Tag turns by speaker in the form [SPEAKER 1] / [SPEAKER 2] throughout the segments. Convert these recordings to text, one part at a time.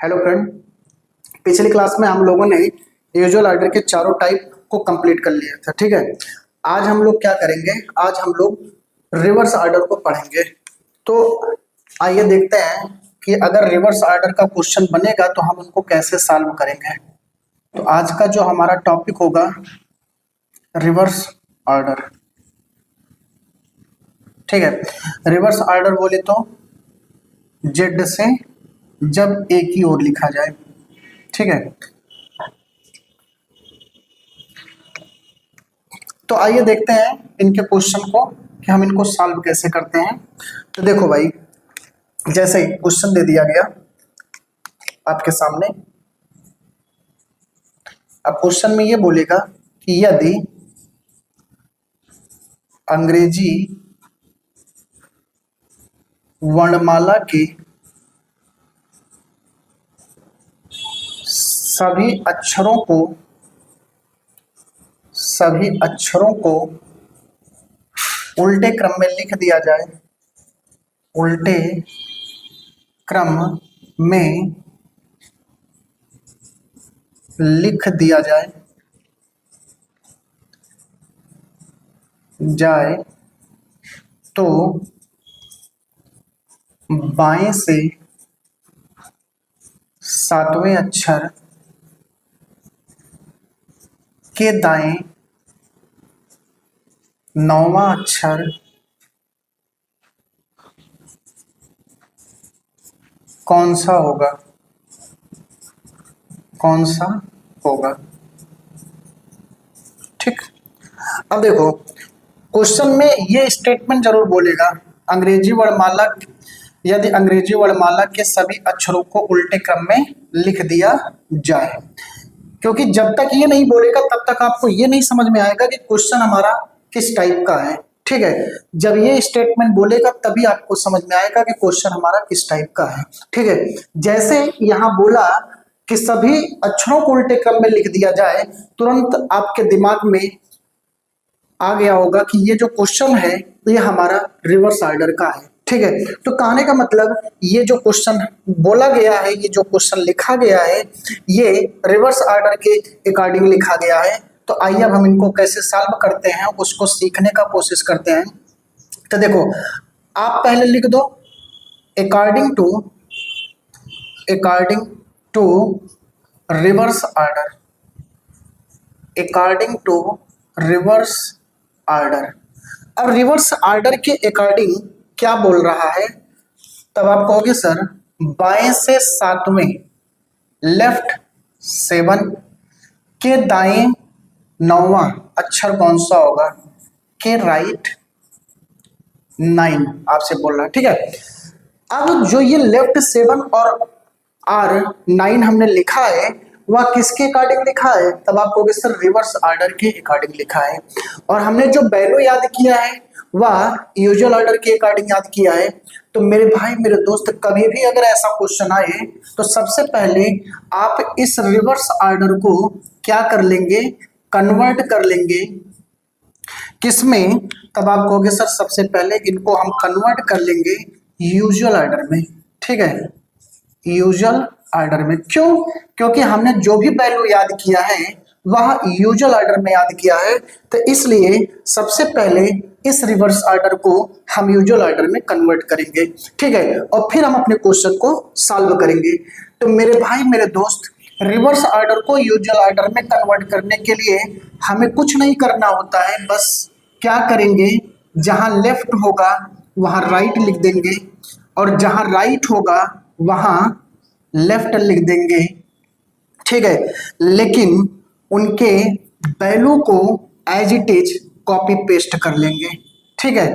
[SPEAKER 1] Hello friend, पिछली class में हम लोगों ने यूजुअल ऑर्डर के चारों टाइप को कंप्लीट कर लिया था। ठीक है, आज हम लोग क्या करेंगे, आज हम लोग रिवर्स ऑर्डर को पढ़ेंगे। तो आइए देखते हैं कि अगर रिवर्स ऑर्डर का क्वेश्चन बनेगा तो हम उनको कैसे सॉल्व करेंगे। तो आज का जो हमारा टॉपिक होगा रिवर्स ऑर्डर। ठीक है, रिवर्स ऑर्डर बोले तो जेड से जब ए की ओर लिखा जाए। ठीक है, तो आइए देखते हैं इनके क्वेश्चन को कि हम इनको सॉल्व कैसे करते हैं। तो देखो भाई, जैसे क्वेश्चन दे दिया गया आपके सामने। अब क्वेश्चन में ये बोलेगा कि यदि अंग्रेजी वर्णमाला के सभी अक्षरों को उल्टे क्रम में लिख दिया जाए, उल्टे क्रम में लिख दिया जाए तो बाएं से सातवें अक्षर के दाएं नौवां अक्षर कौन सा होगा। ठीक, अब देखो क्वेश्चन में ये स्टेटमेंट जरूर बोलेगा यदि अंग्रेजी वर्णमाला के सभी अक्षरों को उल्टे क्रम में लिख दिया जाए, क्योंकि जब तक ये नहीं बोलेगा तब तक आपको ये नहीं समझ में आएगा कि क्वेश्चन हमारा किस टाइप का है। ठीक है, जब ये स्टेटमेंट बोलेगा तभी आपको समझ में आएगा कि क्वेश्चन हमारा किस टाइप का है। ठीक है, जैसे यहाँ बोला कि सभी अक्षरों को उल्टे क्रम में लिख दिया जाए, तुरंत आपके दिमाग में आ गया होगा कि ये जो क्वेश्चन है ये हमारा रिवर्स ऑर्डर का है। ठीक है, तो कहने का मतलब ये जो क्वेश्चन बोला गया है, ये जो क्वेश्चन लिखा गया है, ये रिवर्स ऑर्डर के अकॉर्डिंग लिखा गया है। तो आइए अब हम इनको कैसे सॉल्व करते हैं उसको सीखने का कोशिश करते हैं। तो देखो, आप पहले लिख दो according to reverse order, according to reverse order. अब रिवर्स ऑर्डर के अकॉर्डिंग क्या बोल रहा है, तब आप कहोगे सर बाएं से सातवें, लेफ्ट 7 के दाएं नौवां अक्षर कौन सा होगा, के राइट 9 आपसे बोल रहा है। ठीक है, अब जो ये लेफ्ट 7 और R9 हमने लिखा है वह किसके अकॉर्डिंग लिखा है, तब आप कहोगे सर रिवर्स ऑर्डर के अकॉर्डिंग लिखा है। और हमने जो वैल्यू याद किया है वह यूजुअल ऑर्डर के अकॉर्डिंग याद किया है। तो मेरे भाई मेरे दोस्त, कभी भी अगर ऐसा क्वेश्चन आए तो सबसे पहले आप इस रिवर्स ऑर्डर को क्या कर लेंगे, कन्वर्ट कर लेंगे किसमें, तब आप कहोगे सर सबसे पहले इनको हम कन्वर्ट कर लेंगे यूजुअल ऑर्डर में। ठीक है, यूजुअल ऑर्डर में। क्यों? क्योंकि हमने जो भी वैल्यू याद किया है वह यूजुअल ऑर्डर में याद किया है, तो इसलिए सबसे पहले इस रिवर्स ऑर्डर को हम यूजुअल ऑर्डर में कन्वर्ट करेंगे। ठीक है, और फिर हम अपने क्वेश्चन को सॉल्व करेंगे। तो मेरे भाई मेरे दोस्त, रिवर्स ऑर्डर को यूजुअल ऑर्डर में कन्वर्ट करने के लिए हमें कुछ नहीं करना होता है, बस क्या करेंगे, जहां लेफ्ट होगा वहां राइट लिख देंगे और जहां राइट होगा वहां लेफ्ट लिख देंगे। ठीक है, लेकिन उनके वैल्यू को as it is copy paste कर लेंगे। ठीक है,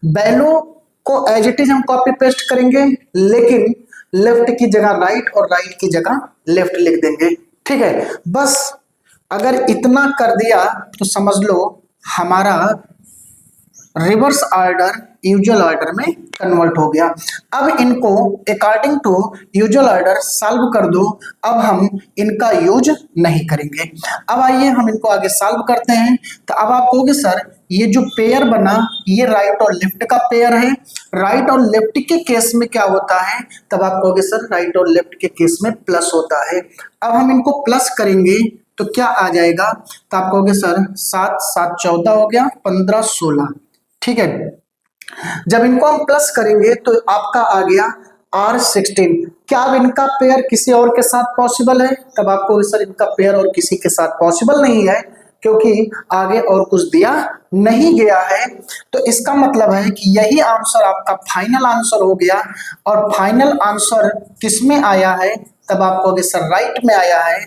[SPEAKER 1] वैल्यू को एज इट इज हम कॉपी पेस्ट करेंगे, लेकिन लेफ्ट की जगह राइट और राइट की जगह लेफ्ट लिख देंगे। ठीक है, बस अगर इतना कर दिया तो समझ लो हमारा रिवर्स ऑर्डर यूजुअल ऑर्डर में कन्वर्ट हो गया। अब इनको according to usual order solve कर दो। अब हम इनका यूज नहीं करेंगे। अब आइए हम इनको आगे सॉल्व करते हैं। तो अब आप कहोगे सर ये जो पेयर बना ये राइट और लेफ्ट का पेयर है, राइट और लेफ्ट के केस में क्या होता है, तब आप कहोगे सर राइट और लेफ्ट के केस में प्लस होता है। अब हम इनको प्लस करेंगे तो क्या आ जाएगा, तो आप कहोगे सर 7 7 14 हो गया, 15 16। ठीक है, जब इनको हम प्लस करेंगे तो आपका आ गया R16। क्या अब इनका पेयर किसी और के साथ पॉसिबल है, तब आपको सर इनका पेयर और किसी के साथ पॉसिबल नहीं है क्योंकि आगे और कुछ दिया नहीं गया है। तो इसका मतलब है कि यही आंसर आपका फाइनल आंसर हो गया। और फाइनल आंसर किस में आया है, तब आप कहोगे सर राइट में आया है।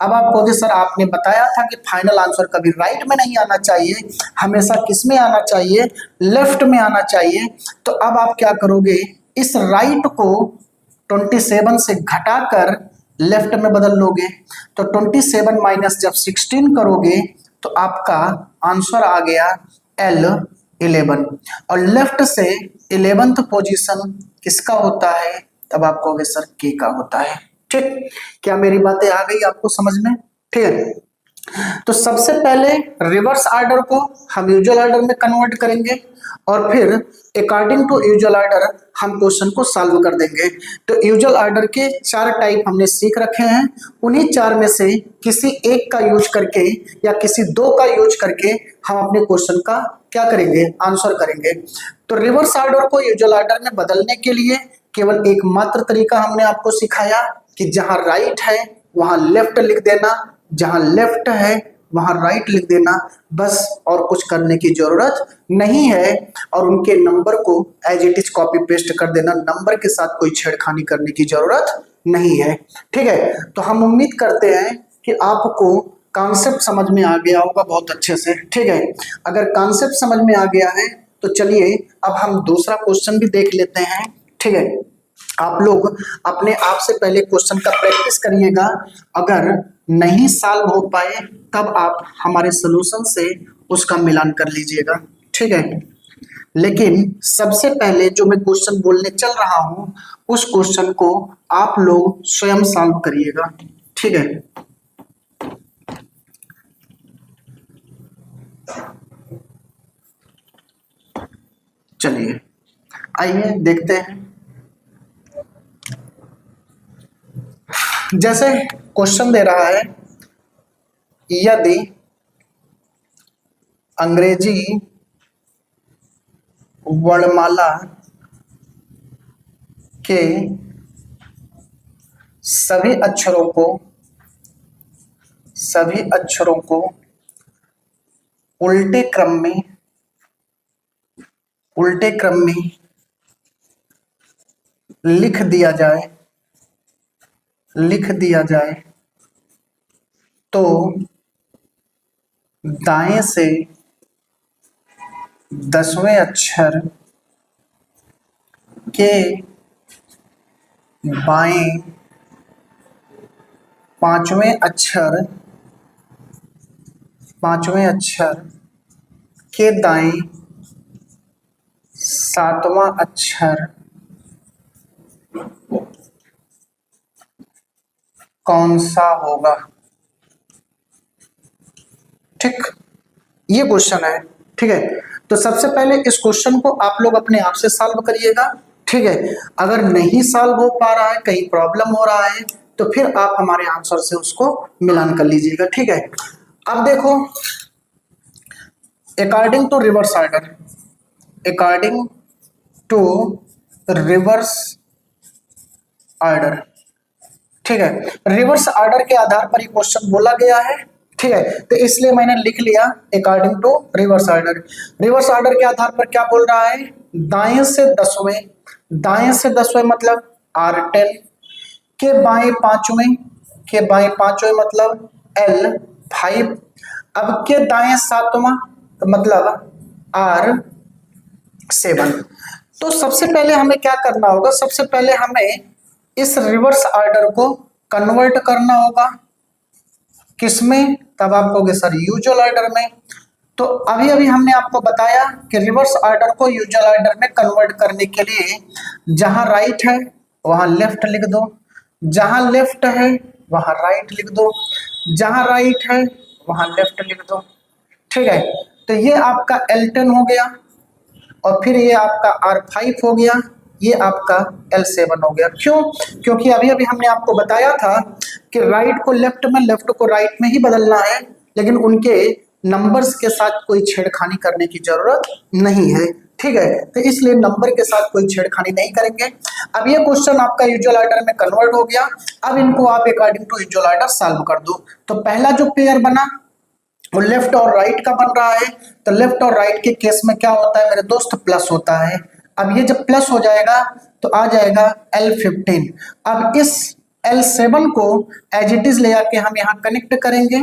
[SPEAKER 1] अब आप कहोगे सर आपने बताया था कि फाइनल आंसर कभी राइट में नहीं आना चाहिए, हमेशा किस में आना चाहिए, लेफ्ट में आना चाहिए। तो अब आप क्या करोगे, इस राइट को 27 से घटाकर लेफ्ट में बदल लोगे। तो 27 माइनस जब 16 करोगे तो आपका आंसर आ गया L11। और लेफ्ट से 11th पोजीशन किसका होता है, तब आप कहोगे सर के का होता है। ठीक, क्या मेरी बातें आ गई आपको समझ में? ठीक है, तो सबसे पहले रिवर्स ऑर्डर को हम यूजुअल ऑर्डर में कन्वर्ट करेंगे और फिर अकॉर्डिंग टू यूजुअल ऑर्डर हम क्वेश्चन को सॉल्व कर देंगे। तो यूजुअल ऑर्डर के 4 टाइप हमने सीख रखे हैं, उन्हीं 4 में से किसी एक का यूज करके या किसी 2 का यूज करके हम अपने क्वेश्चन का क्या करेंगे, आंसर करेंगे। तो रिवर्स ऑर्डर को यूजुअल ऑर्डर में बदलने के लिए केवल एक मात्र तरीका हमने आपको सिखाया कि जहां राइट है वहां लेफ्ट लिख देना, जहां लेफ्ट है वहां राइट लिख देना, बस और कुछ करने की जरूरत नहीं है। और उनके नंबर को as it is copy paste कर देना, नंबर के साथ कोई छेड़खानी करने की जरूरत नहीं है। ठीक है, तो हम उम्मीद करते हैं कि आपको कॉन्सेप्ट समझ में आ गया होगा बहुत अच्छे से। ठीक है, अगर कॉन्सेप्ट समझ में आ गया है तो चलिए अब हम दूसरा क्वेश्चन भी देख लेते हैं। ठीक है, आप लोग अपने आप से पहले क्वेश्चन का प्रैक्टिस करिएगा, अगर नहीं सॉल्व हो पाए तब आप हमारे सॉल्यूशन से उसका मिलान कर लीजिएगा। ठीक है, लेकिन सबसे पहले जो मैं क्वेश्चन बोलने चल रहा हूं उस क्वेश्चन को आप लोग स्वयं सॉल्व करिएगा। ठीक है, चलिए आइए देखते हैं। जैसे क्वेश्चन दे रहा है, यदि अंग्रेजी वर्णमाला के सभी अक्षरों को उल्टे क्रम में लिख दिया जाए तो दाएं से 10वें अक्षर के बाएं 5वें अक्षर के दाएं 7वां अक्षर कौन सा होगा। ठीक, ये क्वेश्चन है। ठीक है, तो सबसे पहले इस क्वेश्चन को आप लोग अपने आप से सॉल्व करिएगा। ठीक है, अगर नहीं सॉल्व हो पा रहा है, कहीं प्रॉब्लम हो रहा है, तो फिर आप हमारे आंसर से उसको मिलान कर लीजिएगा। ठीक है, अब देखो, अकॉर्डिंग टू रिवर्स ऑर्डर, ठीक है, रिवर्स ऑर्डर के आधार पर ये क्वेश्चन बोला गया है। ठीक है, तो इसलिए मैंने लिख लिया according to reverse order. Reverse order के आधार पर क्या बोल रहा है, दाएं से 10वें मतलब R10 के बाएं पांचवें मतलब L5, अब के दाएं 7वां मतलब R7। तो सबसे पहले हमें क्या करना होगा, सबसे पहले हमें इस रिवर्स ऑर्डर को कन्वर्ट करना होगा किसमें, तब आप कहोगे सर यूजुअल ऑर्डर में। तो अभी अभी हमने आपको बताया कि रिवर्स ऑर्डर को यूजुअल ऑर्डर में कन्वर्ट करने के लिए जहां राइट है वहां लेफ्ट लिख दो, जहां लेफ्ट है वहां राइट लिख दो, जहां राइट है वहां लेफ्ट लिख दो। ठीक है, तो ये आपका L10 हो गया और फिर ये आपका R5 हो गया, ये आपका L7 हो गया। क्यों? क्योंकि अभी अभी हमने आपको बताया था कि राइट को लेफ्ट में, लेफ्ट को राइट में ही बदलना है, लेकिन उनके नंबर्स के साथ कोई छेड़खानी करने की जरूरत नहीं है। ठीक है, तो इसलिए नंबर के साथ कोई छेड़खानी नहीं करेंगे। अब ये क्वेश्चन आपका यूजुअल ऑर्डर में कन्वर्ट हो गया। अब इनको आप according to usual order solve कर दो। तो पहला जो पेयर बना वो लेफ्ट और राइट का बन रहा है, तो लेफ्ट और राइट के केस में क्या होता है मेरे दोस्त, प्लस होता है। अब ये जब प्लस हो जाएगा तो आ जाएगा L15। अब इस L7 को एज इट इज ले आके हम यहाँ कनेक्ट करेंगे।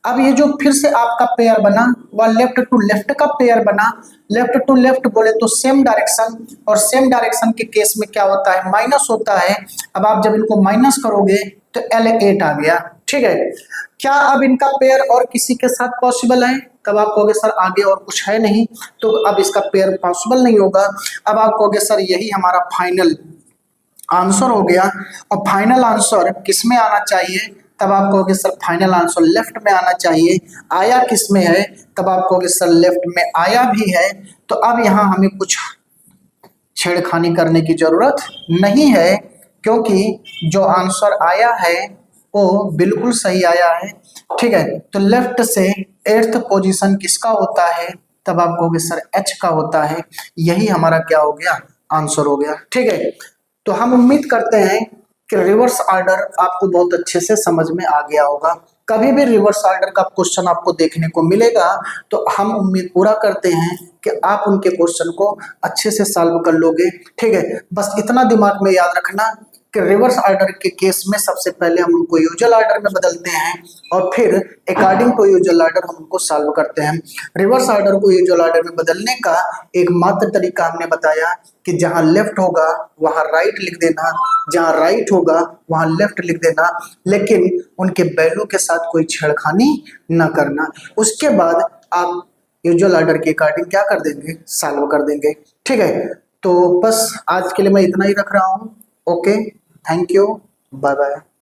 [SPEAKER 1] अब ये जो फिर से आपका पेयर बना वह लेफ्ट टू लेफ्ट का पेयर बना। लेफ्ट टू लेफ्ट बोले तो सेम डायरेक्शन, और सेम डायरेक्शन के केस में क्या होता है, माइनस होता है। अब आप जब इनको माइनस करोगे तो L8 आ गया। ठीक है, क्या अब इनका पेयर और किसी के साथ पॉसिबल है? तब आप कहोगे सर आगे और कुछ है नहीं, तो अब इसका पेयर पॉसिबल नहीं होगा। अब आप कहोगे सर यही हमारा फाइनल आंसर हो गया, और फाइनल आंसर किस में आना चाहिए? तब आप कहोगे सर फाइनल आंसर लेफ्ट में आना चाहिए। आया किस में है? तब आप कहोगे सर लेफ्ट में आया भी है। तो अब यहाँ हमें कुछ छेड़खानी करने की जरूरत नहीं है, क्योंकि जो आंसर आया है वो बिल्कुल सही आया है। ठीक है, तो लेफ्ट से 8th पोजीशन किसका होता है? तब आप कहोगे सर H का होता है। यही हमारा क्या हो गया, आंसर हो गया। ठीक है, तो हम उम्मीद करते हैं कि रिवर्स ऑर्डर आपको बहुत अच्छे से समझ में आ गया होगा। कभी भी रिवर्स ऑर्डर का क्वेश्चन आपको देखने को मिलेगा तो हम उम्मीद पूरा करते हैं कि आप उनके क्वेश्चन को अच्छे से सॉल्व कर लोगे। ठीक है, बस इतना दिमाग में याद रखना कि रिवर्स ऑर्डर के केस में सबसे पहले हम उनको यूजुअल ऑर्डर में बदलते हैं और फिर अकॉर्डिंग टू यूजुअल ऑर्डर हम उनको सॉल्व करते हैं। रिवर्स ऑर्डर को यूजुअल ऑर्डर में बदलने का एकमात्र तरीका हमने बताया कि जहां लेफ्ट होगा वहां राइट लिख देना, जहां राइट होगा वहां लेफ्ट लिख देना, लेकिन उनके वैल्यू के साथ कोई छेड़खानी न करना। उसके बाद आप यूजुअल ऑर्डर के अकॉर्डिंग क्या कर देंगे, सॉल्व कर देंगे। ठीक है, तो बस आज के लिए मैं इतना ही रख रहा हूँ। Okay, thank you, bye bye.